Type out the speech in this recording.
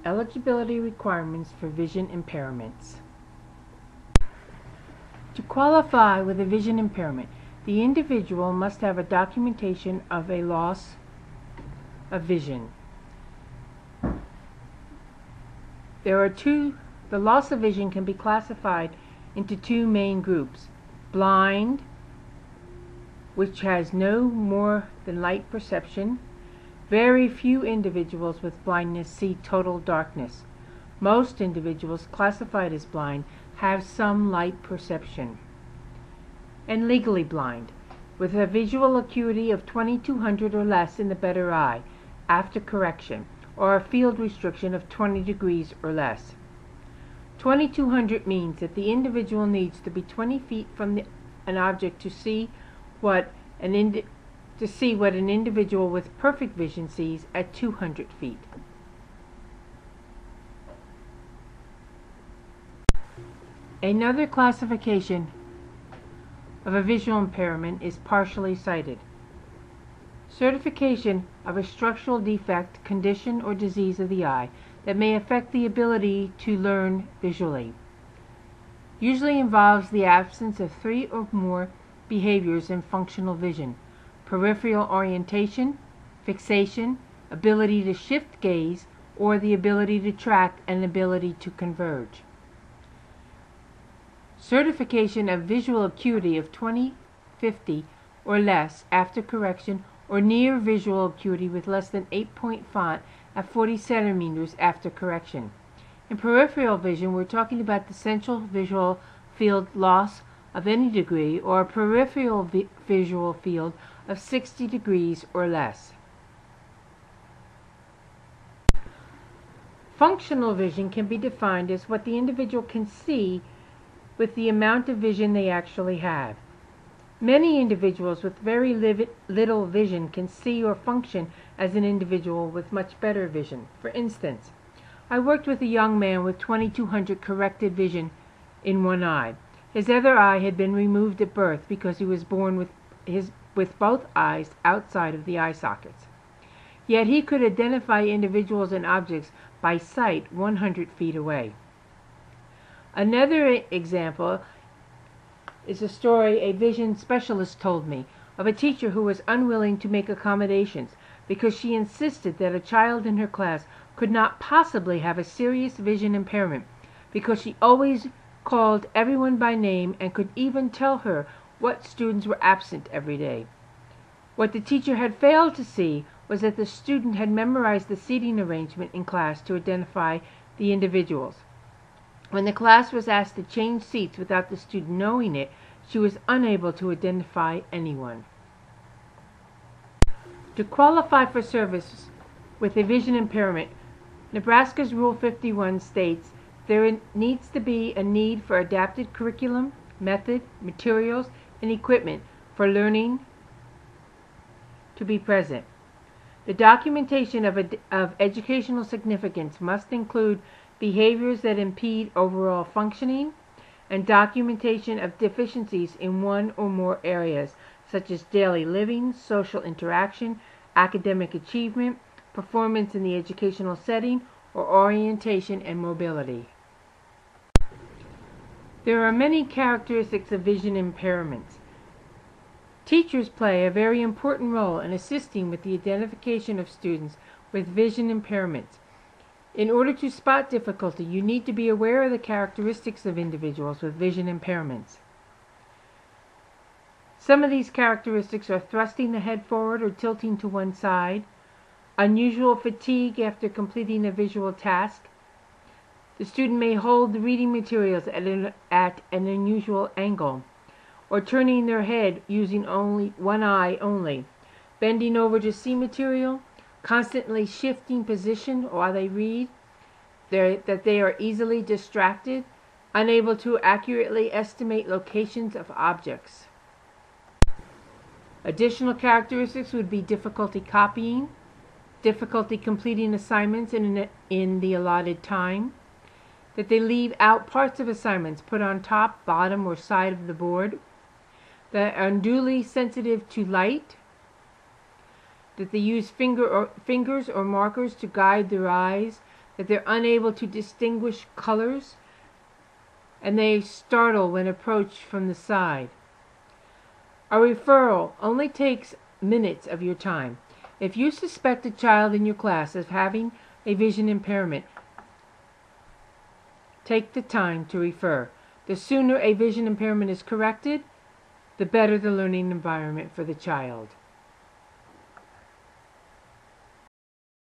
Eligibility requirements for vision impairments. To qualify with a vision impairment, the individual must have a documentation of a loss of vision. The loss of vision can be classified into two main groups: blind, which has no more than light perception. Very few individuals with blindness see total darkness. Most individuals classified as blind have some light perception. And legally blind, with a visual acuity of 2200 or less in the better eye, after correction, or a field restriction of 20 degrees or less. 2200 means that the individual needs to be 20 feet from an object to see what an individual with perfect vision sees at 200 feet. Another classification of a visual impairment is partially sighted. Certification of a structural defect, condition, or disease of the eye that may affect the ability to learn visually. Usually involves the absence of 3 or more behaviors in functional vision: peripheral orientation, fixation, ability to shift gaze, or the ability to track and ability to converge. Certification of visual acuity of 20/50 or less after correction, or near visual acuity with less than 8-point font at 40 centimeters after correction. In peripheral vision, we're talking about the central visual field loss of any degree, or a peripheral visual field of 60 degrees or less. Functional vision can be defined as what the individual can see with the amount of vision they actually have. Many individuals with very little vision can see or function as an individual with much better vision. For instance, I worked with a young man with 2200 corrected vision in one eye. His other eye had been removed at birth because he was born with both eyes outside of the eye sockets. Yet he could identify individuals and objects by sight 100 feet away. Another example is a story a vision specialist told me of a teacher who was unwilling to make accommodations because she insisted that a child in her class could not possibly have a serious vision impairment, because she always called everyone by name and could even tell her what students were absent every day. What the teacher had failed to see was that the student had memorized the seating arrangement in class to identify the individuals. When the class was asked to change seats without the student knowing it, she was unable to identify anyone. To qualify for service with a vision impairment, Nebraska's Rule 51 states there needs to be a need for adapted curriculum, method, materials, and equipment for learning to be present. The documentation of educational significance must include behaviors that impede overall functioning, and documentation of deficiencies in one or more areas, such as daily living, social interaction, academic achievement, performance in the educational setting, or orientation and mobility. There are many characteristics of vision impairments. Teachers play a very important role in assisting with the identification of students with vision impairments. In order to spot difficulty, you need to be aware of the characteristics of individuals with vision impairments. Some of these characteristics are thrusting the head forward or tilting to one side, unusual fatigue after completing a visual task. The student may hold the reading materials at an unusual angle, or turning their head using only one eye only, bending over to see material, constantly shifting position while they read, that they are easily distracted, unable to accurately estimate locations of objects. Additional characteristics would be difficulty copying, difficulty completing assignments in the allotted time, that they leave out parts of assignments put on top, bottom, or side of the board, that are unduly sensitive to light, that they use fingers or markers to guide their eyes, that they're unable to distinguish colors, and they startle when approached from the side. A referral only takes minutes of your time. If you suspect a child in your class of having a vision impairment, take the time to refer. The sooner a vision impairment is corrected, the better the learning environment for the child.